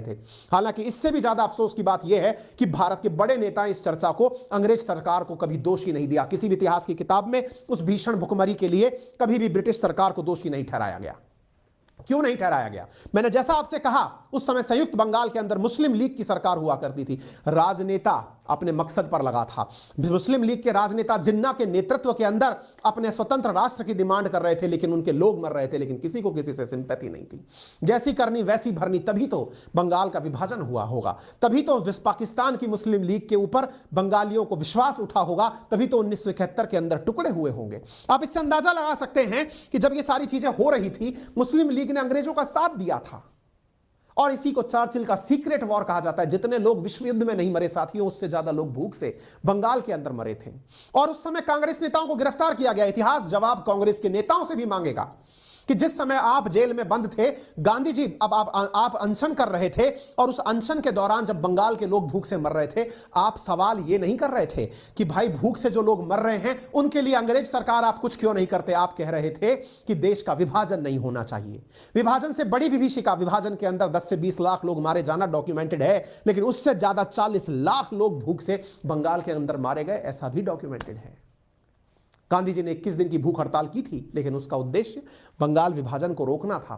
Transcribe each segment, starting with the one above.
थे। हालांकि इससे भी ज्यादा अफसोस की बात यह है कि भारत के बड़े नेता इस चर्चा को अंग्रेज सरकार को कभी दोषी नहीं दिया। किसी भी इतिहास की किताब में उस भीषण भुखमरी के लिए कभी भी ब्रिटिश सरकार को दोषी नहीं ठहराया गया। क्यों नहीं ठहराया गया? मैंने जैसा आपसे कहा, उस समय संयुक्त बंगाल के अंदर मुस्लिम लीग की सरकार हुआ करती थी। राजनेता अपने मकसद पर लगा था। मुस्लिम लीग के राजनेता जिन्ना के नेतृत्व के अंदर अपने स्वतंत्र राष्ट्र की डिमांड कर रहे थे, लेकिन उनके लोग मर रहे थे, लेकिन किसी को किसी से सिंपैथी नहीं थी। जैसी करनी वैसी भरनी, तभी तो बंगाल का विभाजन हुआ होगा, तभी तो पाकिस्तान की मुस्लिम लीग के ऊपर बंगालियों को विश्वास उठा होगा, तभी तो 1971 के अंदर टुकड़े हुए होंगे। आप इससे अंदाजा लगा सकते हैं कि जब ये सारी चीजें हो रही थी, मुस्लिम लीग ने अंग्रेजों का साथ दिया था। और इसी को चर्चिल का सीक्रेट वॉर कहा जाता है। जितने लोग विश्व युद्ध में नहीं मरे साथियों, उससे ज्यादा लोग भूख से बंगाल के अंदर मरे थे। और उस समय कांग्रेस नेताओं को गिरफ्तार किया गया। इतिहास जवाब कांग्रेस के नेताओं से भी मांगेगा कि जिस समय आप जेल में बंद थे, गांधी जी अब आप अनशन कर रहे थे, और उस अनशन के दौरान जब बंगाल के लोग भूख से मर रहे थे, आप सवाल ये नहीं कर रहे थे कि भाई भूख से जो लोग मर रहे हैं उनके लिए अंग्रेज सरकार आप कुछ क्यों नहीं करते। आप कह रहे थे कि देश का विभाजन नहीं होना चाहिए। विभाजन से बड़ी विभीषिका, विभाजन के अंदर 10 से 20 लाख लोग मारे जाना डॉक्यूमेंटेड है, लेकिन उससे ज्यादा 40 लाख लोग भूख से बंगाल के अंदर मारे गए, ऐसा भी डॉक्यूमेंटेड है। गांधी जी ने 21 दिन की भूख हड़ताल की थी, लेकिन उसका उद्देश्य बंगाल विभाजन को रोकना था,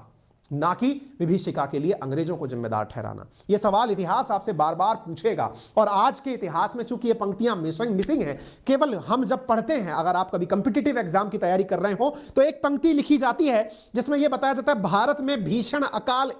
ना कि विभीषिका के लिए अंग्रेजों को जिम्मेदार ठहराना। यह सवाल इतिहास आपसे बार बार पूछेगा। और आज के इतिहास में चूंकि ये पंक्तियां मिसिंग हैं, केवल हम जब पढ़ते हैं, अगर आप कभी कंपिटिटिव एग्जाम की तैयारी कर रहे हो तो एक पंक्ति लिखी जाती है जिसमें यह बताया जाता है भारत में भीषण अकाल